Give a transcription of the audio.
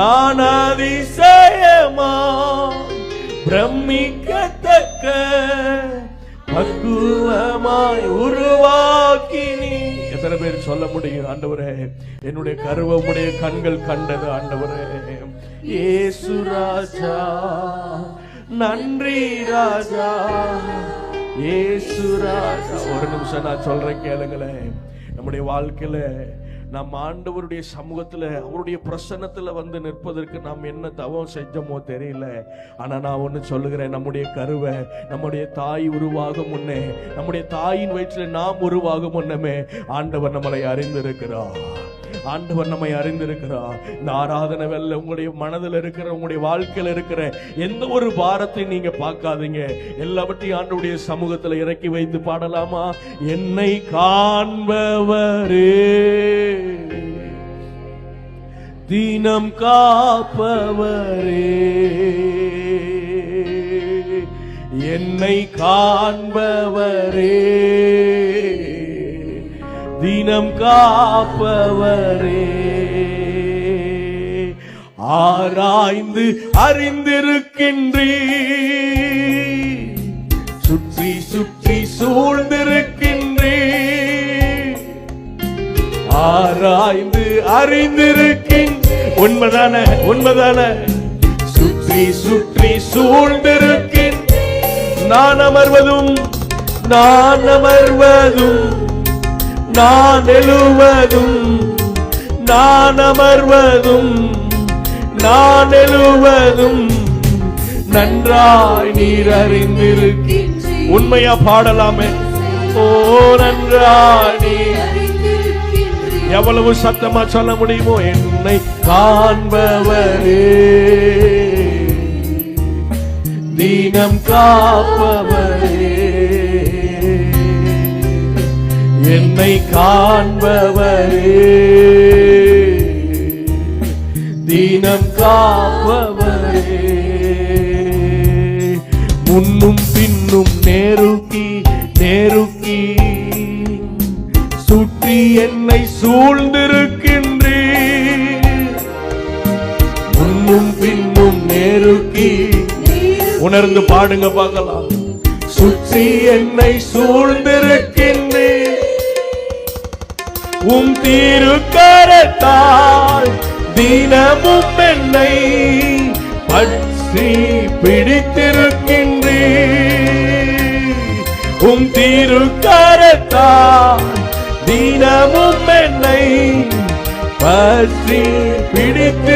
நான் அதிசயமா பிரமிக்கத்தக்க பக்குவமாய் உருவாக்கினி. எத்தனை பேர் சொல்ல முடியும்? ஆண்டவரே, என்னுடைய கருவமுடைய கண்கள் கண்டது. ஆண்டவரே இயேசு ராஜா, நன்றி ராஜா, இயேசு ராஜா. ஒரு நிமிஷம் நான் சொல்றேன் கேளுங்களேன். நம்முடைய வாழ்க்கையில நாம் ஆண்டவருடைய சமூகத்துல அவருடைய பிரசன்னத்துல வந்து நிற்பதற்கு நாம் என்ன தவம் செஞ்சோமோ தெரியல. ஆனா நான் ஒண்ணு சொல்லுகிறேன், நம்முடைய கருவை நம்முடைய தாய் உருவாகும் முன்னே, நம்முடைய தாயின் வயிற்றில் நாம் உருவாகும் முன்னமே ஆண்டவர் நம்மளை அறிந்திருக்கிறார். ஆண்டவர் நம்மை அறிந்திருக்கிறார். இந்த ஆராதனை வேளையில உங்களுடைய மனதில் இருக்கிற, உங்களுடைய வாழ்க்கையில் இருக்கிற எந்த ஒரு பாரத்தையும் நீங்க பார்க்காதீங்க. எல்லாவற்றையும் ஆண்டவருடைய சமூகத்தில் இறக்கி வைத்து பாடலாமா? என்னை காண்பவரே, தினம் காப்பவரே, என்னை காண்பவரே, தினம் காப்பவரே, ஆராய்ந்து அறிந்திருக்கின்றீர், சுற்றி சுற்றி சூழ்ந்திருக்கின்றீர், ஆராய்ந்து அறிந்திருக்கின்றீர். உண்மைதானே? உண்மைதானே? சுற்றி சுற்றி சூழ்ந்திருக்கின்றீர். நான் அமர்வதும் நான் அமர்வதும் நான் எழுவதும் நான் அமர்வதும் நான் எழுவதும் நன்றாய் நீர் அறிந்திருக்கின்றீர். உண்மையா பாடலாமே? ஓ நன்றாய் நீர். எவ்வளவு சத்தமா சொல்ல முடியுமோ? என்னை காண்பவரே, தினம் காப்பவரே, என்னை காண்பவரே, தினம் காப்பவரே, முன்னும் பின்னும் நேருக்கி நேருக்கி சுற்றி என்னை சூழ்ந்திருக்கின்றீர். முன்னும் பின்னும் நேருக்கி. உணர்ந்து பாடுங்க பார்க்கலாம். சுற்றி என்னை சூழ்ந்திருக்கின்றீர். உம் திருக்கரத்தால் தினமும் என்னை பற்றி பிடித்திருக்கின்றீர். உம் திருக்கரத்தால் தினமும் என்னை பற்றி பிடித்திருக்கின்றீர்.